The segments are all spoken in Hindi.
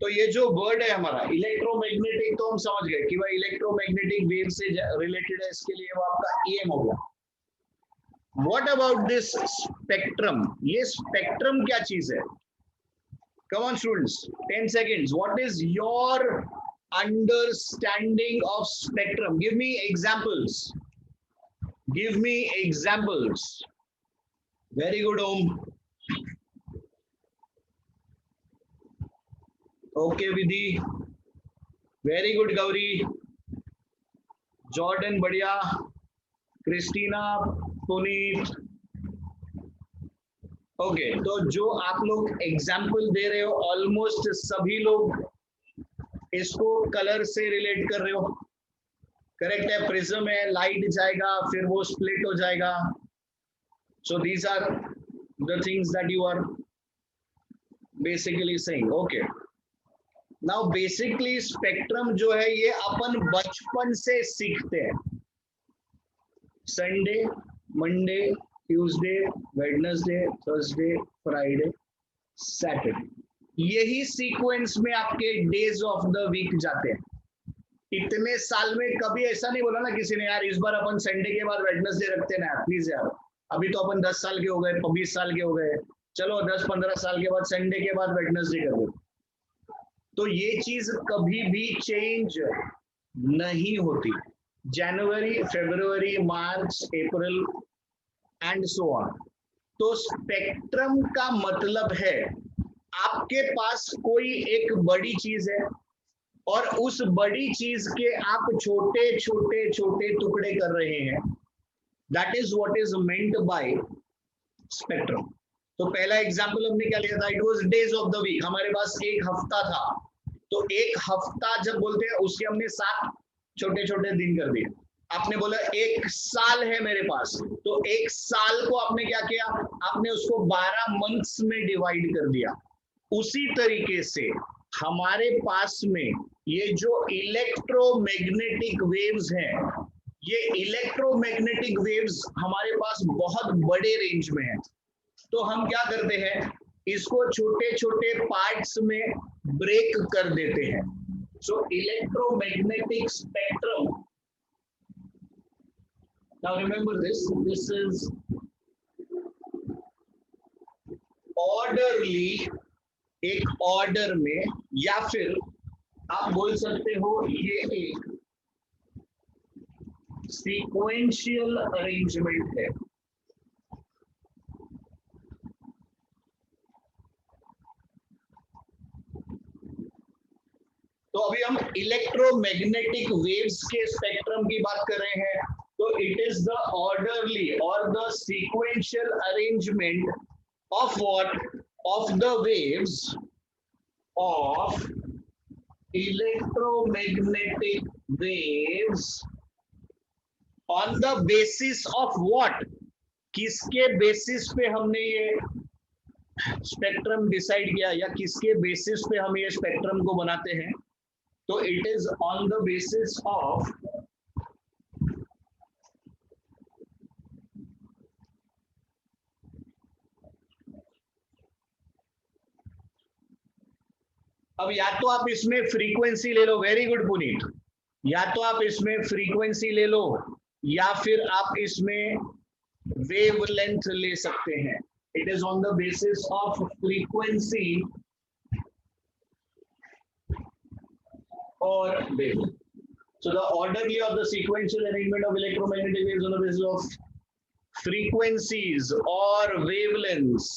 तो ये जो वर्ड है हमारा इलेक्ट्रोमैग्नेटिक, तो हम समझ गए कि भाई इलेक्ट्रोमैग्नेटिक वेव से रिलेटेड है, इसके लिए वो आपका ईएम हो गया। What about this spectrum? ये स्पेक्ट्रम क्या चीज है? Come on students, 10 seconds. What is your understanding of spectrum? Give me examples. Give me examples. Very good, Om. Okay, Vidhi. Very good, Gauri. Jordan, बढ़िया. क्रिस्टीना, पुनीत. ओके, तो जो आप लोग एग्जाम्पल दे रहे हो ऑलमोस्ट सभी लोग इसको कलर से रिलेट कर रहे हो। करेक्ट है, प्रिज्म है, लाइट जाएगा फिर वो स्प्लिट हो जाएगा। So these are the things that you are basically saying. Okay, now basically spectrum जो है ये अपन बचपन से सीखते हैं। Sunday, Monday, Tuesday, Wednesday, Thursday, Friday, Saturday, यही सीक्वेंस में आपके डेज ऑफ द वीक जाते हैं। इतने साल में कभी ऐसा नहीं बोला ना किसी ने, यार इस बार अपन संडे के बाद वेडनेसडे रखते हैं ना यार, प्लीज यार। अभी तो अपन 10 साल के हो गए, 20 साल के हो गए, चलो 10-15 साल के बाद संडे के बाद वेडनेसडे कर दो। तो ये चीज कभी भी चेंज नहीं होती। जनवरी, फरवरी, मार्च, अप्रैल एंड सो ऑन। तो स्पेक्ट्रम का मतलब है आपके पास कोई एक बड़ी चीज है और उस बड़ी चीज के आप छोटे छोटे छोटे टुकड़े कर रहे हैं। That is what is meant by spectrum. तो पहला एग्जांपल हमने क्या लिया था? It was days of the week. हमारे पास एक हफ्ता था, तो एक हफ्ता जब बोलते हैं उसके हमने 7 छोटे छोटे दिन कर दिए। आपने बोला एक साल है मेरे पास, तो एक साल को आपने क्या किया? आपने उसको 12 मंथ्स में डिवाइड कर दिया। उसी तरीके से हमारे पास में ये जो इलेक्ट्रोमैग्नेटिक वेव्स हैं, ये इलेक्ट्रोमैग्नेटिक वेव्स हमारे पास बहुत बड़े रेंज में है। तो हम क्या करते हैं? इसको छोटे छोटे पार्ट्स में ब्रेक कर देते हैं। So electromagnetic spectrum, now remember this is orderly, एक ऑर्डर में, या फिर आप बोल सकते हो ये एक सीक्वेंशियल अरेंजमेंट है। तो अभी हम इलेक्ट्रोमैग्नेटिक वेव्स के स्पेक्ट्रम की बात कर रहे हैं। तो इट इज द ऑर्डरली और the sequential arrangement of what? Of the waves of electromagnetic waves on the basis of what? किसके बेसिस पे हमने ये स्पेक्ट्रम डिसाइड किया, या किसके बेसिस पे हम ये स्पेक्ट्रम को बनाते हैं? तो it is on the basis of अब या तो आप इसमें फ्रीक्वेंसी ले लो, वेरी गुड पुनीत, या तो आप इसमें फ्रीक्वेंसी ले लो या फिर आप इसमें वेवलेंथ ले सकते हैं। It is on the basis of frequency और wavelength. So the orderly or the sequential arrangement of electromagnetic waves on the basis of frequencies or wavelengths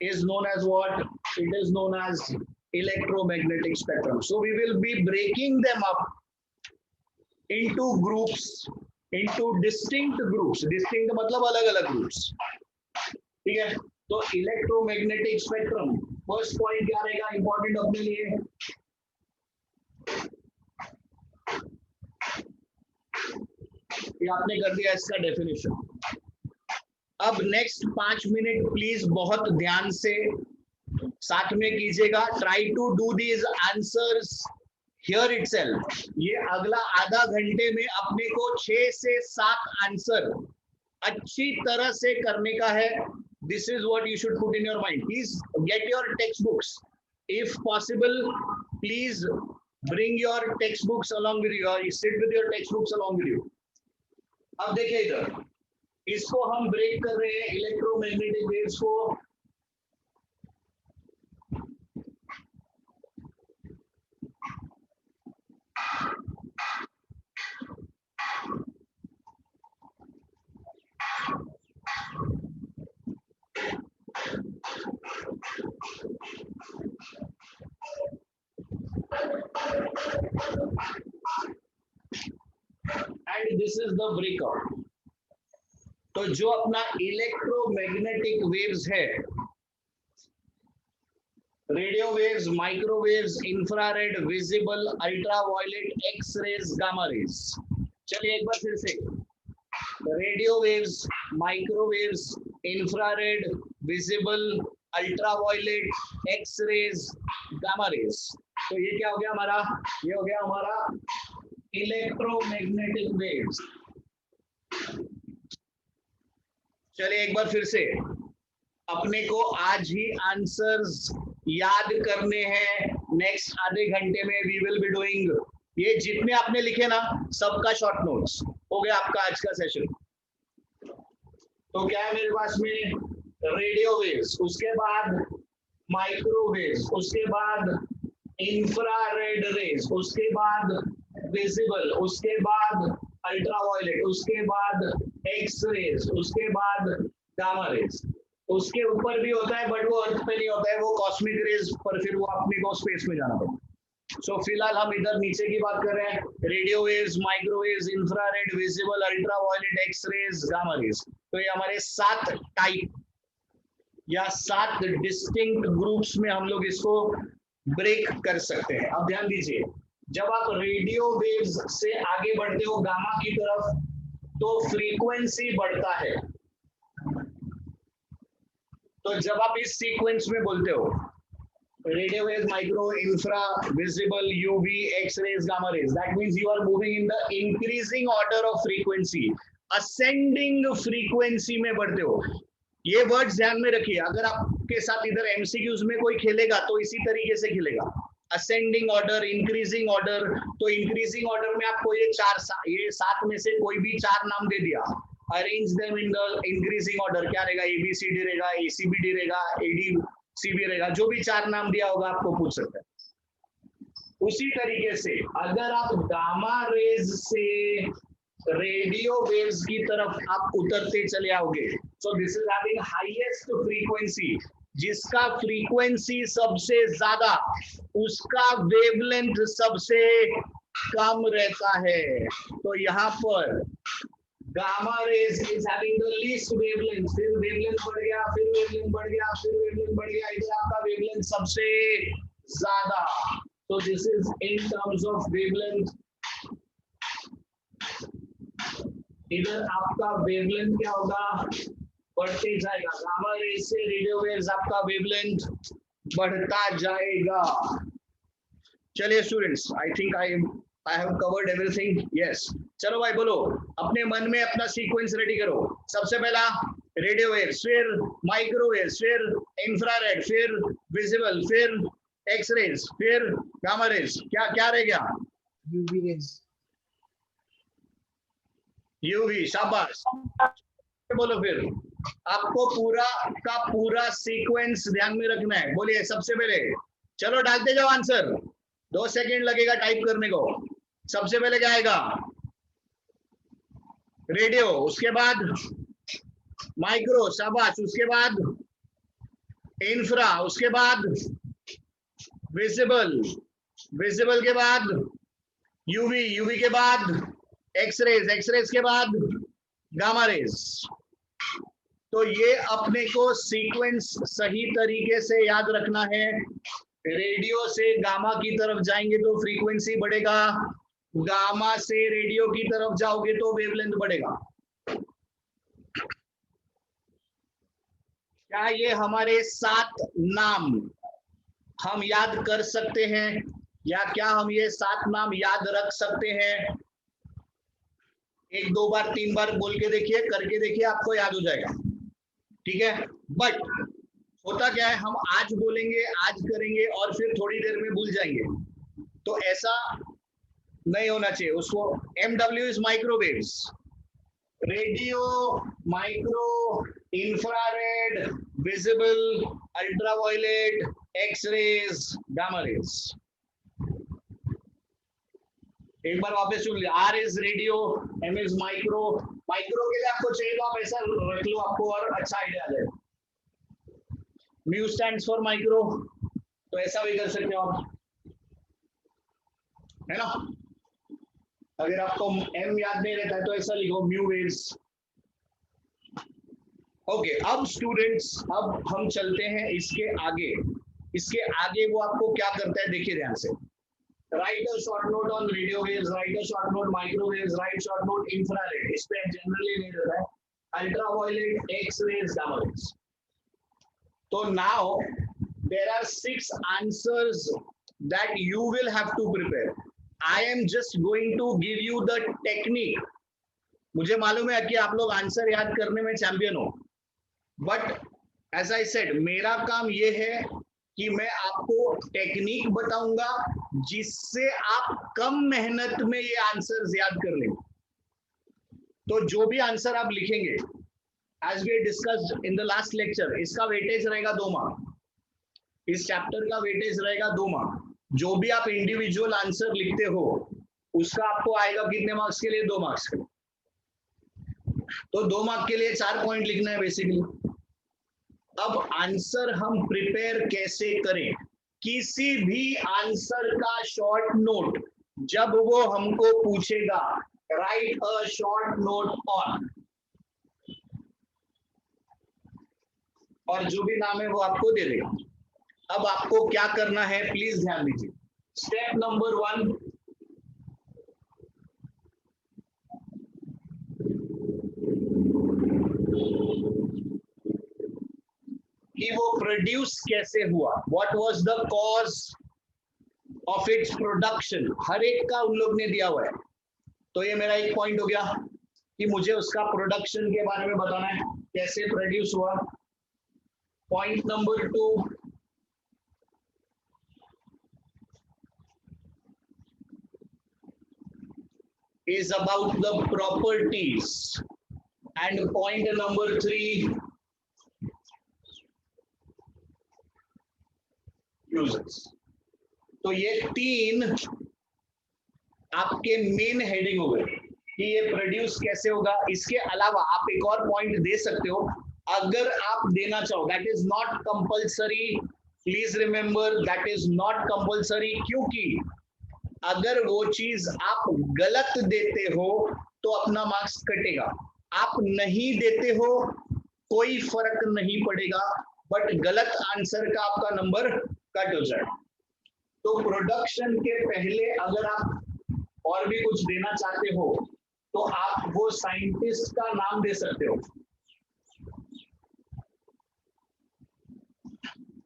is known as what? It is known as electromagnetic spectrum. So we will be breaking them up into groups, into distinct groups. Distinct मतलब अलग-अलग groups. ठीक है? तो electromagnetic spectrum, first point क्या रहेगा important अपने लिए? ये आपने कर दिया इसका डेफिनेशन। अब नेक्स्ट 5 मिनट प्लीज बहुत ध्यान से साथ में कीजिएगा। Try to do these answers here itself. ये अगला आधा घंटे में अपने को 6 से 7 आंसर अच्छी तरह से करने का है। This is what you should put in your mind. Please get your text books, if possible, please bring your textbooks along with you, or sit with your textbooks along with you. अब देखिए इधर, इसको हम ब्रेक कर रहे हैं इलेक्ट्रोमैग्नेटिक वेव्स को. And this is the breakout. तो जो अपना इलेक्ट्रोमैग्नेटिक वेव्स है, radio waves, microwaves, infrared, visible, ultraviolet, X rays, gamma rays. चलिए एक बार फिर से, radio waves, microwaves, infrared, visible, ultraviolet, X rays, gamma rays. तो ये क्या हो गया हमारा, ये हो गया हमारा इलेक्ट्रोमैग्नेटिक वेव्स. चलिए एक बार फिर से, अपने को आज ही आंसर्स याद करने हैं. नेक्स्ट आधे घंटे में वी विल बी डूइंग, ये जितने आपने लिखे ना सबका शॉर्ट नोट्स हो गया आपका आज का सेशन. तो क्या है मेरे पास में, रेडियो वेव्स, उसके बाद माइक्रोवेव्स, उसके बाद इंफ्रारेड रेज, उसके बाद विजिबल, उसके बाद अल्ट्रावायलेट, उसके बाद एक्स रेज, उसके बाद गामा रेज. उसके ऊपर भी होता है बट वो अर्थ पे नहीं होता है, वो कॉस्मिक रेज पर फिर वो अपने को स्पेस में जाना पड़ता है. सो फिलहाल हम इधर नीचे की बात कर रहे हैं, radio waves, microwaves, infrared, visible, ultraviolet, X rays, gamma rays. तो ये हमारे 7 टाइप या 7 डिस्टिंक्ट ग्रुप्स में हम लोग इसको ब्रेक कर सकते हैं. अब ध्यान दीजिए, जब आप रेडियो वेव्स से आगे बढ़ते हो गामा की तरफ तो फ्रीक्वेंसी बढ़ता है. तो जब आप इस सीक्वेंस में बोलते हो radio waves, micro, infra, visible, UV, X rays, gamma rays, that means you are moving in the increasing order of frequency, ascending frequency में बढ़ते हो. ये वर्ड्स ध्यान में रखिए, अगर आपके साथ इधर एमसीक्यूज में कोई खेलेगा तो इसी तरीके से खेलेगा, असेंडिंग ऑर्डर, इंक्रीजिंग ऑर्डर. तो इंक्रीजिंग ऑर्डर में आपको ये 7 में से कोई भी 4 नाम दे दिया, arrange them in the increasing order. क्या रहेगा, एबीसीडी रहेगा, एसीबीडी रहेगा, एडीसीबी रहेगा, जो भी 4 नाम दिया होगा आपको पूछ सकता है. उसी तरीके से अगर आप गामा रेज से रेडियो वेव्स की तरफ आप उतरते चले आओगे, so this is having highest frequency, जिसका फ्रीक्वेंसी सबसे ज्यादा उसका वेवलेंथ सबसे कम रहता है. तो यहाँ पर gamma rays is having the least wavelength, फिर वेवलेंथ बढ़ गया, फिर वेवलेंथ बढ़ गया, फिर वेवलेंथ बढ़ गया, इधर आपका वेवलेंथ सबसे ज्यादा. तो this is in terms of wavelength. इधर आपका वेवलेंथ क्या होगा, बढ़ते जाएगा. गामा रेज से रेडियो वेव्स आपका वेवलेंथ बढ़ता जाएगा. चलिए students, I think I have covered everything. Yes, चलो भाई बोलो, अपने मन में अपना सीक्वेंस रेडी करो. सबसे पहला रेडियो वेव्स, फिर माइक्रोवेव्स, फिर इंफ्रारेड, फिर विजिबल, फिर एक्स रेज, फिर गामा रेज. क्या क्या रह गया, यूवी रेज, यूवी. शाबाश, बोलो. फिर आपको पूरा का पूरा सीक्वेंस ध्यान में रखना है. बोलिए सबसे पहले, चलो डालते जाओ आंसर, 2 सेकंड लगेगा टाइप करने को. सबसे पहले क्या आएगा, रेडियो, उसके बाद माइक्रो, शाबाश, उसके बाद इंफ्रा, उसके बाद विजिबल, विजिबल के बाद यूवी, यूवी के बाद एक्स रेज, एक्स रेज के बाद गामा रेज. तो ये अपने को सीक्वेंस सही तरीके से याद रखना है. रेडियो से गामा की तरफ जाएंगे तो फ्रीक्वेंसी बढ़ेगा, गामा से रेडियो की तरफ जाओगे तो वेवलेंथ बढ़ेगा. क्या ये हमारे 7 नाम हम याद कर सकते हैं, या क्या हम ये 7 नाम याद रख सकते हैं? 1 2 बार 3 बार बोल के देखिए, करके देखिए, आपको याद हो जाएगा. ठीक है, बट होता क्या है, हम आज बोलेंगे, आज करेंगे और फिर थोड़ी देर में भूल जाएंगे, तो ऐसा नहीं होना चाहिए। उसको MW is microwaves, radio, micro, infrared, visible, ultraviolet, X-rays, gamma rays. एक बार वापस सुन लिया, R is radio, M is micro. Micro के लिए आपको चाहिए तो आप ऐसा रख लो, आपको और अच्छा आइडिया आ जाएगा। म्यू स्टैंड्स फॉर माइक्रो, तो ऐसा भी कर सकते हो आप, है ना। अगर आपको M याद नहीं रहता है तो ऐसा लिखो, म्यू वेव्स। ओके, अब स्टूडेंट्स, अब हम चलते हैं इसके आगे। इसके आगे वो आपको क्या करता है, देखिए ध्यान से। Write a short note on radio waves, write a short note microwaves, write short note infrared, इस पे जनरली नहीं रहता है, ultraviolet, X rays, gamma rays. तो now there are 6 answers that you will have to prepare. I am just going to give you the technique. मुझे मालूम है कि आप लोग आंसर याद करने में चैंपियन हो, बट एज आई सेड, मेरा काम ये है कि मैं आपको टेक्निक बताऊंगा जिससे आप कम मेहनत में ये आंसर्स याद कर लेंगे। तो जो भी आंसर आप लिखेंगे, as we discussed in the last lecture, इसका वेटेज रहेगा 2 मार्क। इस चैप्टर का वेटेज रहेगा 2 मार्क। जो भी आप इंडिविजुअल आंसर लिखते हो उसका आपको आएगा कितने मार्क्स के लिए, 2 मार्क्स के लिए। तो 2 मार्क के लिए 4 पॉइंट लिखना है बेसिकली। अब आंसर हम प्रिपेयर कैसे करें, किसी भी आंसर का शॉर्ट नोट जब वो हमको पूछेगा, right a short note on, और जो भी नाम है वो आपको दे देगा। अब आपको क्या करना है, प्लीज ध्यान दीजिए। स्टेप नंबर 1, कि वो प्रोड्यूस कैसे हुआ, what was the cause of its production, हर एक का उन लोग ने दिया हुआ है। तो ये मेरा एक पॉइंट हो गया कि मुझे उसका प्रोडक्शन के बारे में बताना है, कैसे प्रोड्यूस हुआ। Point number 2, is about the properties, and point number 3, uses. तो ये 3 आपके मेन हेडिंग हो गए कि ये प्रोड्यूस कैसे होगा। इसके अलावा आप एक और पॉइंट दे सकते हो अगर आप देना चाहो, that is not compulsory, please remember that is not compulsory, क्योंकि अगर वो चीज आप गलत देते हो तो अपना मार्क्स कटेगा, आप नहीं देते हो कोई फर्क नहीं पड़ेगा, बट गलत आंसर का आपका नंबर कट हो जाए। तो प्रोडक्शन के पहले अगर आप और भी कुछ देना चाहते हो तो आप वो साइंटिस्ट का नाम दे सकते हो,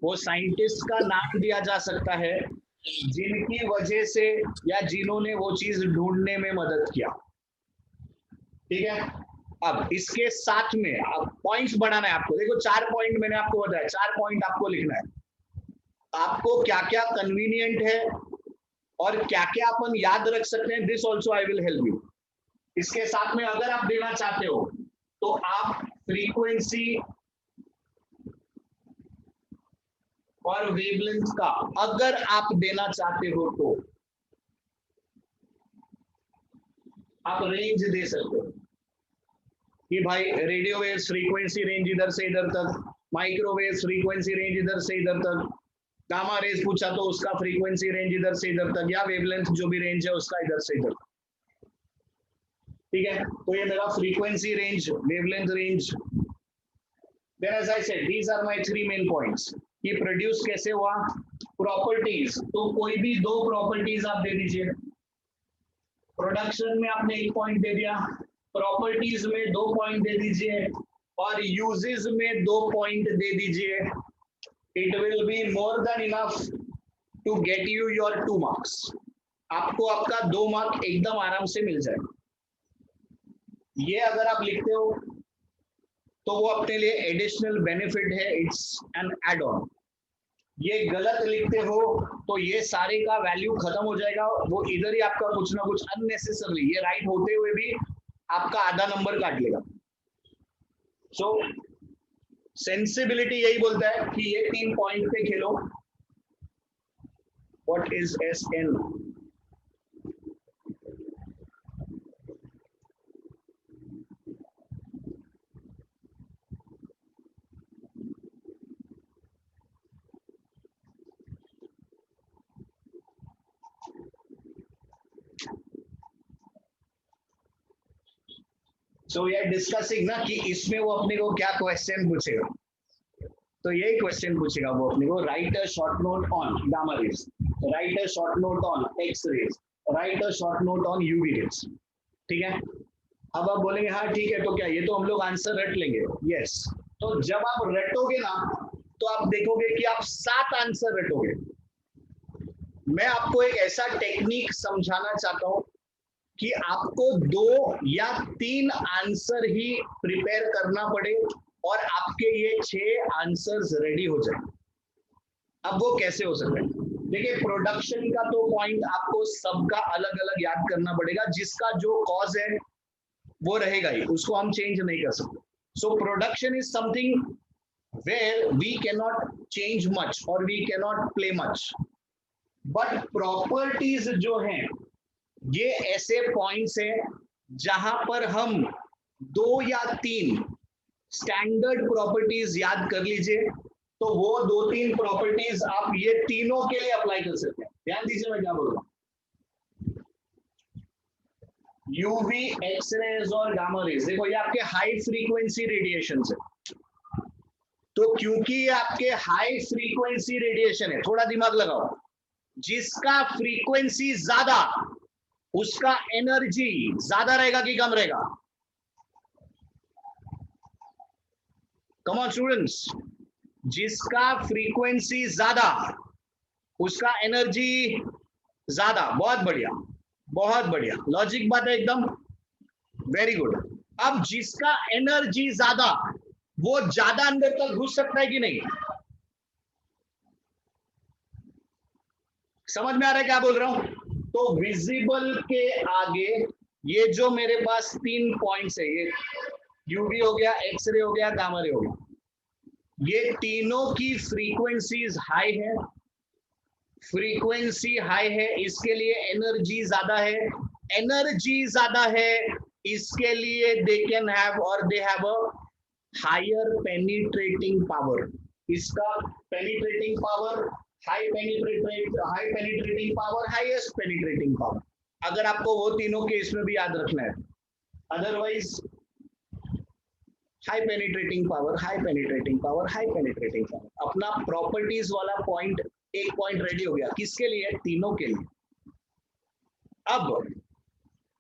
वो साइंटिस्ट का नाम दिया जा सकता है जिनकी वजह से या जिन्होंने वो चीज ढूंढने में मदद किया। ठीक है, अब इसके साथ में अब पॉइंट्स बढ़ाना है आपको। देखो 4 पॉइंट मैंने आपको बताया, 4 पॉइंट आपको लिखना है, आपको क्या क्या कन्वीनियंट है और क्या क्या अपन याद रख सकते हैं, this also I will help you. इसके साथ में अगर आप देना चाहते हो तो आप फ्रीक्वेंसी और वेवलेंथ का अगर आप देना चाहते हो तो आप रेंज दे सकते हो कि भाई रेडियो वेव्स फ्रीक्वेंसी रेंज इधर से इधर तक, माइक्रोवेव फ्रीक्वेंसी रेंज इधर से इधर तक, गामा रेज पूछा तो उसका फ्रीक्वेंसी रेंज इधर से इधर तक, या वेवलेंथ जो भी रेंज है उसका इधर से इधर तक। ठीक है, तो ये मेरा frequency range, wavelength range. Then as I said these are my 3 main points कि प्रोड्यूस कैसे हुआ। प्रॉपर्टीज, तो कोई भी 2 प्रॉपर्टीज आप दे दीजिए। प्रोडक्शन में आपने 1 पॉइंट दे दिया, प्रॉपर्टीज में 2 पॉइंट दे दीजिए, और यूजेस में 2 पॉइंट दे दीजिए। It will be more than enough to get you your 2 marks. आपको आपका 2 मार्क एकदम आराम से मिल जाएगा। ये अगर आप लिखते हो तो वो अपने लिए एडिशनल बेनिफिट है, इट्स एन एड ऑन। ये गलत लिखते हो तो ये सारे का वैल्यू खत्म हो जाएगा, वो इधर ही आपका कुछ ना कुछ अननेसेसरली, ये राइट होते हुए भी आपका आधा नंबर काट लेगा। सो सेंसिबिलिटी यही बोलता है कि ये 3 पॉइंट पे खेलो। What is SN? So we are discussing ना कि इसमें वो अपने को क्या क्वेश्चन पूछेगा। तो यही क्वेश्चन पूछेगा वो अपने को, write a short note on gamma rays, write a short note on X rays, write a short note on UV rays. ठीक है, अब आप बोलेंगे हाँ ठीक है, तो क्या ये तो हम लोग आंसर रट लेंगे? यस। तो जब आप रटोगे ना तो आप देखोगे कि आप 7 आंसर रटोगे। मैं आपको एक ऐसा टेक्निक समझाना चाहता हूं कि आपको 2 या 3 आंसर ही प्रिपेयर करना पड़े और आपके ये 6 आंसर्स रेडी हो जाए। अब वो कैसे हो सकता है? देखिए, प्रोडक्शन का तो पॉइंट आपको सबका अलग अलग याद करना पड़ेगा, जिसका जो कॉज है वो रहेगा ही, उसको हम चेंज नहीं कर सकते। So production is something where we can not change much और we can not play much, but properties जो हैं ये ऐसे पॉइंट्स हैं जहां पर हम 2 या 3 स्टैंडर्ड प्रॉपर्टीज याद कर लीजिए, तो वो 2-3 प्रॉपर्टीज आप ये तीनों के लिए अप्लाई कर सकते हैं। ध्यान दीजिए मैं क्या बोल रहा हूं। यूवी, एक्स रेज और गामा रेज, देखो ये आपके हाई फ्रीक्वेंसी रेडिएशन है। तो क्योंकि ये आपके हाई फ्रीक्वेंसी रेडिएशन है, थोड़ा दिमाग लगाओ, जिसका फ्रीक्वेंसी ज्यादा उसका एनर्जी ज्यादा रहेगा कि कम रहेगा? कम ऑन स्टूडेंट्स, जिसका फ्रीक्वेंसी ज्यादा उसका एनर्जी ज्यादा। बहुत बढ़िया, बहुत बढ़िया, लॉजिक बात है एकदम, वेरी गुड। अब जिसका एनर्जी ज्यादा वो ज्यादा अंदर तक घुस सकता है कि नहीं? समझ में आ रहा है क्या बोल रहा हूं? तो विजिबल के आगे ये जो मेरे पास 3 पॉइंट्स है, ये यूवी हो गया, एक्सरे हो गया, गामा रे हो गया, ये तीनों की फ्रीक्वेंसीज हाई है। फ्रीक्वेंसी हाई है, इसके लिए एनर्जी ज्यादा है। एनर्जी ज्यादा है, इसके लिए दे कैन हैव और they have a higher penetrating power. इसका penetrating power, high penetrating power, highest penetrating power. अगर आपको वो तीनों केस में भी याद रखना है, otherwise high penetrating power, high penetrating power, high penetrating power. अपना प्रॉपर्टीज वाला पॉइंट, एक पॉइंट रेडी हो गया, किसके लिए? तीनों के लिए। अब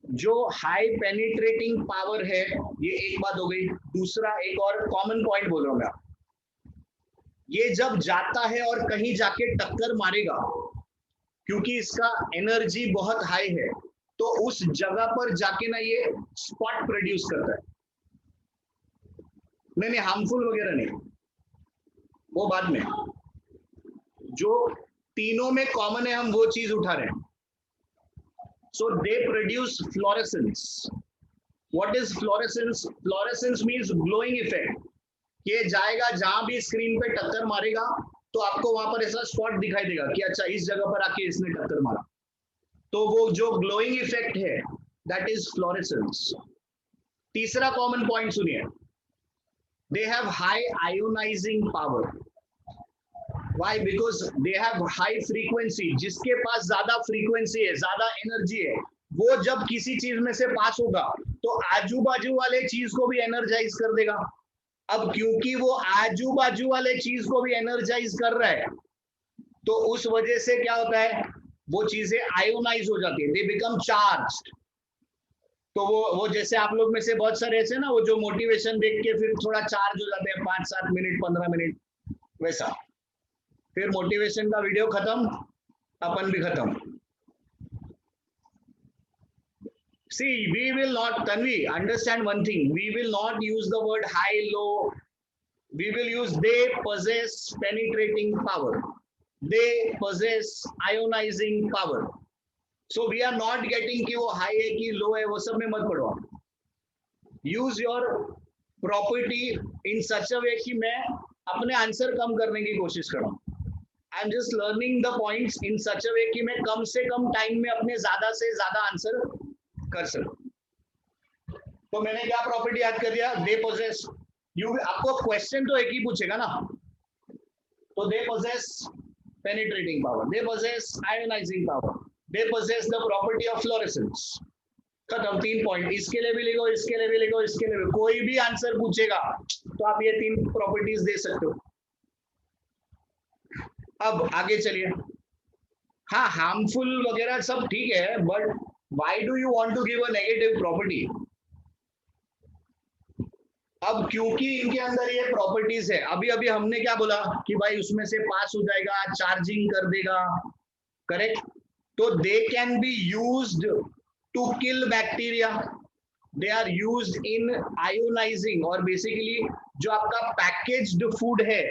जो हाई पेनिट्रेटिंग पावर है, ये एक बात हो गई। दूसरा एक और कॉमन पॉइंट बोल रहा हूं मैं, ये जब जाता है और कहीं जाके टक्कर मारेगा, क्योंकि इसका एनर्जी बहुत हाई है, तो उस जगह पर जाके ना ये स्पॉट प्रोड्यूस करता है। नहीं, हार्मफुल वगैरह नहीं, वो बाद में। जो तीनों में कॉमन है, हम वो चीज उठा रहे हैं। So they produce fluorescence. What is fluorescence? Fluorescence means glowing effect. ये जाएगा जहां भी स्क्रीन पे टक्कर मारेगा तो आपको वहां पर ऐसा स्पॉट दिखाई देगा कि अच्छा इस जगह पर आके इसने टक्कर मारा, तो वो जो ग्लोइंग इफेक्ट है दैट इज फ्लोरेसेंस। तीसरा कॉमन पॉइंट सुनिए, they have high ionising power. Why? Because they have high frequency। जिसके पास ज्यादा फ्रीक्वेंसी है, ज्यादा एनर्जी है, वो जब किसी चीज में से पास होगा तो आजू बाजू वाले चीज को भी एनर्जाइज कर देगा। अब क्योंकि वो आजू बाजू वाले चीज को भी एनर्जाइज कर रहा है, तो उस वजह से क्या होता है, वो चीजें आयोनाइज हो जाती है, दे बिकम चार्ज्ड। तो वो जैसे आप लोग में से बहुत सारे ऐसे ना, वो जो मोटिवेशन देख के फिर थोड़ा चार्ज हो जाते हैं 5-7 मिनट 15 मिनट, वैसा। फिर मोटिवेशन का वीडियो खत्म, अपन भी खत्म। See, we will not, Tanvi, understand one thing. We will not use the word high, low. We will use they possess penetrating power. They possess ionizing power. So we are not getting कि वो high है कि low है, वो सब में मत पढ़ो. Use your property in such a way कि मैं अपने आंसर कम करने की कोशिश कर रहा हूँ. I am just learning the points in such a way कि मैं कम से कम टाइम में अपने ज्यादा से ज्यादा आंसर कर सकूं. तो मैंने क्या प्रॉपर्टी याद कर दिया? They possess. यू आपको क्वेश्चन तो एक ही पूछेगा ना, तो they possess penetrating power, they possess ionising power, they possess the property of fluorescence. खत्म. 3 पॉइंट. इसके लिए भी लिखो, इसके लिए भी लिखो, इसके लिए भी. कोई भी आंसर पूछेगा तो आप ये 3 प्रॉपर्टीज दे सकते हो. अब आगे चलिए. हाँ, हार्मफुल वगैरह सब ठीक है, but why do you want to give a negative property? अब क्योंकि इनके अंदर ये प्रॉपर्टीज है. अभी अभी हमने क्या बोला कि भाई उसमें से पास हो जाएगा, चार्जिंग कर देगा, करेक्ट? तो they can be used to kill bacteria, they are used in ionising. और बेसिकली जो आपका पैकेज्ड फूड है,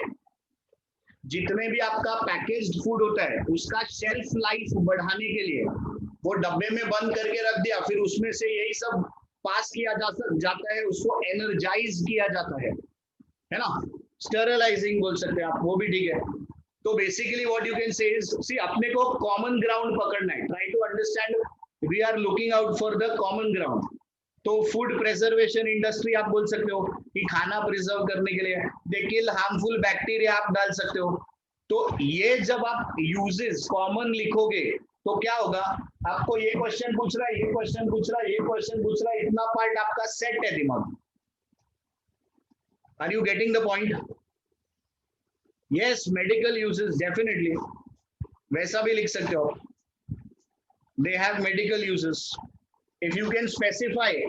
जितने भी आपका पैकेज्ड फूड होता है, उसका शेल्फ लाइफ बढ़ाने के लिए वो डब्बे में बंद करके रख दिया, फिर उसमें से यही सब पास किया जाता है, उसको एनर्जाइज किया जाता है ना? स्टेरलाइजिंग बोल सकते हैं आप, वो भी ठीक है. तो basically what you can say is, see अपने को कॉमन ग्राउंड पकड़ना है. Try to understand, we are looking out for the common ground. तो फूड प्रिजर्वेशन इंडस्ट्री आप बोल सकते हो कि खाना प्रिजर्व करने के लिए दे किल हार्मफुल बैक्टीरिया आप डाल सकते हो. तो ये जब आप यूजेस कॉमन लिखोगे तो क्या होगा? आपको ये क्वेश्चन पूछ रहा है, ये क्वेश्चन पूछ रहा है, ये क्वेश्चन पूछ रहा है, इतना पार्ट आपका सेट है दिमाग. Are you getting the point? Yes, medical uses definitely, वैसा भी लिख सकते हो. They have medical uses. If you can specify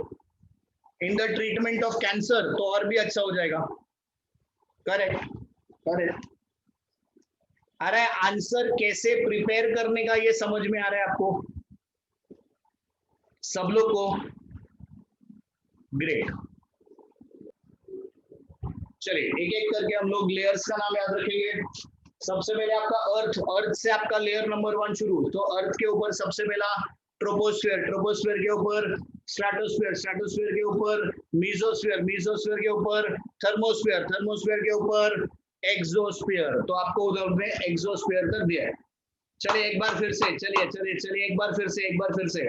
in the treatment of cancer तो और भी अच्छा हो जाएगा. Correct, correct. अरे आंसर कैसे प्रिपेयर करने का ये समझ में आ रहा है आपको सब लोग को? ग्रेट. चलिए एक एक करके हम लोग लेयर्स का नाम याद रखेंगे. सबसे पहले आपका अर्थ. अर्थ से आपका लेयर नंबर 1 शुरू. तो अर्थ के ऊपर सबसे पहला ट्रोपोस्फीयर, ट्रोपोस्फीयर के ऊपर स्ट्रेटोस्फीयर, स्ट्रेटोस्फीयर के ऊपर मीजोस्फीयर, मीजोस्फीयर के ऊपर थर्मोस्फीयर, थर्मोस्फीयर के ऊपर एक्सोस्फीयर. तो आपको उधर में एक्सोस्फीयर तक दिया है. चलिए एक बार फिर से, चलिए एक बार फिर से.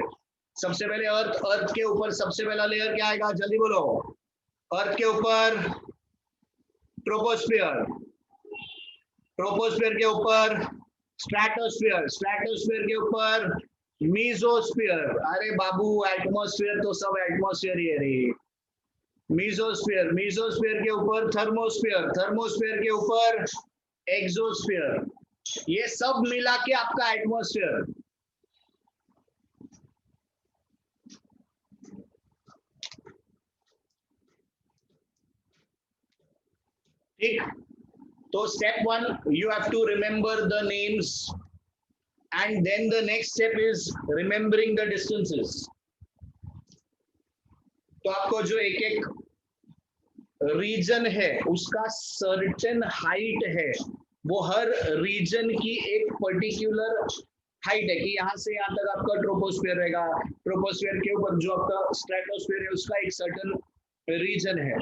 सबसे पहले अर्थ. अर्थ के ऊपर सबसे पहला लेयर क्या आएगा? जल्दी बोलो. अर्थ के ऊपर ट्रोपोस्फीयर, ट्रोपोस्फीयर के ऊपर स्ट्रेटोस्फीयर, स्ट्रेटोस्फीयर के ऊपर मीजोस्फीयर. अरे बाबू एटमॉस्फेयर तो सब एटमॉस्फेयर ही है रे. मीजोस्फीयर, मीजोस्फीयर के ऊपर थर्मोस्फीयर, थर्मोस्फीयर के ऊपर एक्सोस्फीयर. ये सब मिला के आपका एटमॉस्फेयर. ठीक. तो step 1 you have to remember the names and then the next step is remembering the distances. तो आपको जो एक एक रीजन है उसका सर्टेन हाइट है, वो हर रीजन की एक पर्टिकुलर हाइट है कि यहाँ से यहाँ तक आपका ट्रोपोस्फीयर रहेगा. ट्रोपोस्फीयर के ऊपर जो आपका स्ट्रेटोस्फीयर है उसका एक सर्टेन रीजन है.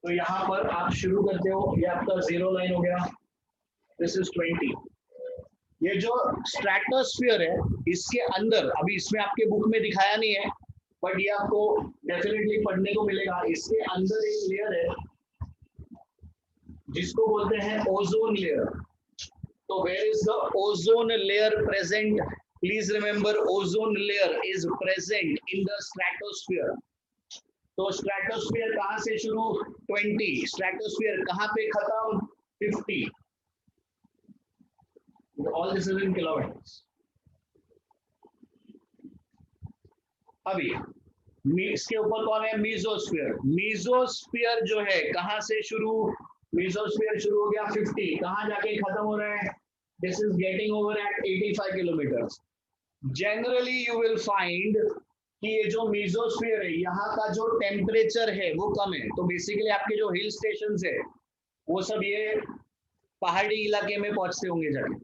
तो यहाँ पर आप शुरू करते हो, ये आपका 0 लाइन हो गया. This is 20. ये जो स्ट्रेटोस्फीयर है इसके अंदर, अभी इसमें आपके बुक में दिखाया नहीं है बट ये आपको डेफिनेटली पढ़ने को मिलेगा. इसके अंदर एक लेयर है जिसको बोलते हैं ओजोन लेयर. तो where is the ozone layer present? Please remember ozone layer is present in the stratosphere. तो स्ट्रेटोस्फीयर कहां से शुरू? 20. स्ट्रेटोस्फीयर कहां पे खत्म? 50. All this is in kilometres. अभी इसके ऊपर कौन है? मीजोस्फीयर. मीजोस्फीयर जो है कहां से शुरू? मीजोस्फीयर शुरू हो गया 50. कहां जाके खत्म हो रहा है? This is getting over at 85 kilometres. Generally you will find कि ये जो मीजोस्फीयर है यहाँ का जो टेम्परेचर है वो कम है, तो बेसिकली आपके जो हिल स्टेशन है वो सब ये पहाड़ी इलाके में पहुंचते होंगे जाके,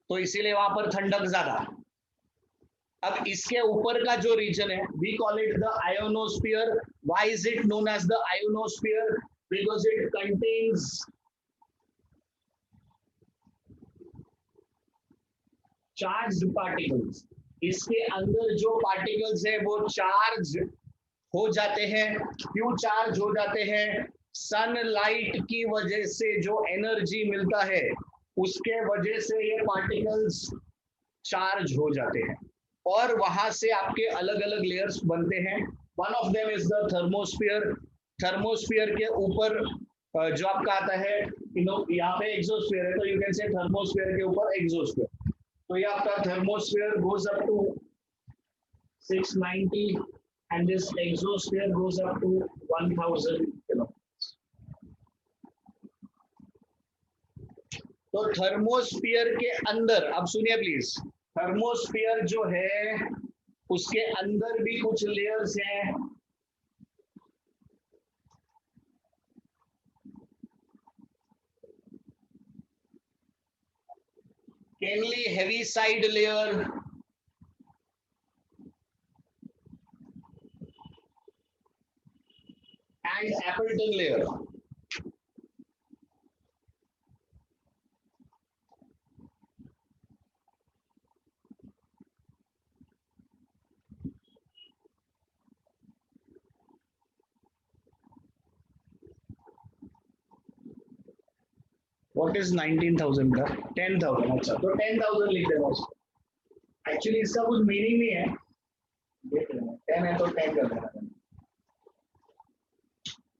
तो इसीलिए वहां पर ठंडक ज्यादा। अब इसके ऊपर का जो रीजन है we call it the ionosphere. Why is it known as the ionosphere? Because it contains charged particles. इसके अंदर जो पार्टिकल्स है वो चार्ज हो जाते हैं। क्यों चार्ज हो जाते हैं? सनलाइट की वजह से जो एनर्जी मिलता है उसके वजह से ये पार्टिकल्स चार्ज हो जाते हैं और वहां से आपके अलग अलग लेयर्स बनते हैं। One of them is the thermosphere. Thermosphere के ऊपर जो आपका आता है, यहाँ पे एक्सोस्फीयर है तो यू कैन से थर्मोस्फीयर के ऊपर एक्सोस्फीयर। तो ये आपका thermosphere goes up to 690 and this exosphere goes up to 1000 kilometers. तो थर्मोस्फीयर के अंदर, अब सुनिए प्लीज, थर्मोस्फीयर जो है उसके अंदर भी कुछ लेयर्स हैं। Kennelly Heaviside layer, and Appleton layer. What is 19,000 का? 10,000। अच्छा, तो 10,000 लिख देना उसको। एक्चुअली इसका कुछ मीनिंग नहीं है, देख लेना 10 है तो 10 कर देना,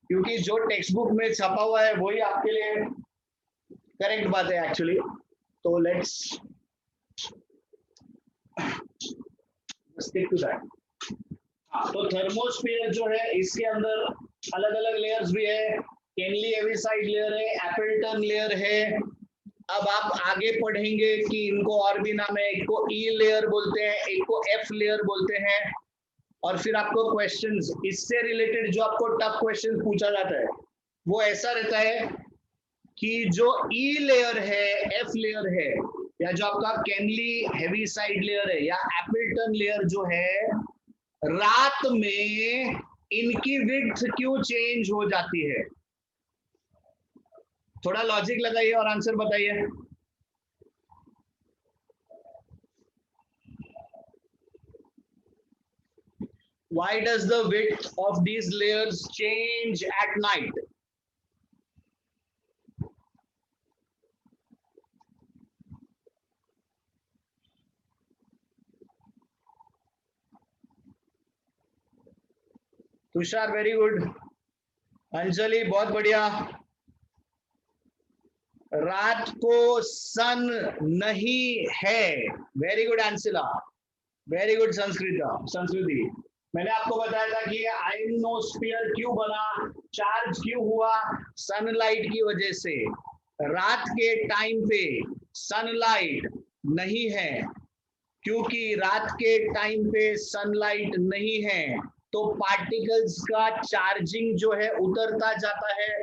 क्योंकि जो टेक्स्ट बुक में छपा हुआ है वही आपके लिए करेक्ट बात है एक्चुअली। तो लेट्स स्टिक टू दैट। तो थर्मोस्फीयर जो है इसके अंदर अलग अलग लेयर्स भी है। केनली हेविसाइड लेयर है, एपल्टन लेयर है। अब आप आगे पढ़ेंगे कि इनको और भी नाम है, एक को ई लेयर बोलते हैं, एक को एफ लेयर बोलते हैं। और फिर आपको क्वेश्चंस इससे रिलेटेड जो आपको टफ क्वेश्चन पूछा जाता है वो ऐसा रहता है कि जो ई लेयर है, एफ लेयर है, या जो आपका केनली हेविसाइड लेयर है या एपल्टन लेयर जो है, रात में इनकी विड्थ क्यों चेंज हो जाती है? थोड़ा लॉजिक लगाइए और आंसर बताइए। Why does the width of these layers change at night? Tushar very good, Anjali बहुत बढ़िया। रात को सन नहीं है, वेरी गुड आंसिला, वेरी गुड संस्कृति। मैंने आपको बताया था कि आयोनोस्फीयर क्यों बना, चार्ज क्यों हुआ, सनलाइट की वजह से। रात के टाइम पे सनलाइट नहीं है, क्योंकि रात के टाइम पे सनलाइट नहीं है तो पार्टिकल्स का चार्जिंग जो है उतरता जाता है,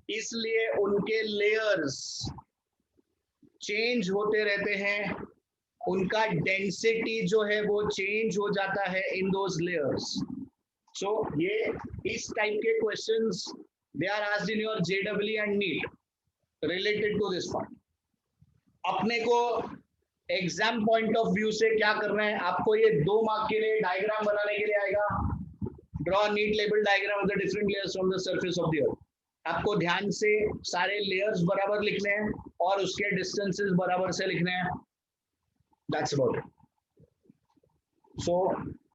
इसलिए उनके लेयर्स चेंज होते रहते हैं, उनका डेंसिटी जो है वो चेंज हो जाता है इन दोज लेयर्स। सो ये इस टाइप के questions they are asked in your JW and NEET related to this part. अपने को एग्जाम पॉइंट ऑफ व्यू से क्या करना है, आपको ये 2 मार्क के लिए डायग्राम बनाने के लिए आएगा, draw NEET label diagram of the different layers from the surface of the earth. आपको ध्यान से सारे लेयर्स बराबर लिखने हैं और उसके डिस्टेंसेस बराबर से लिखने हैं। That's about it. So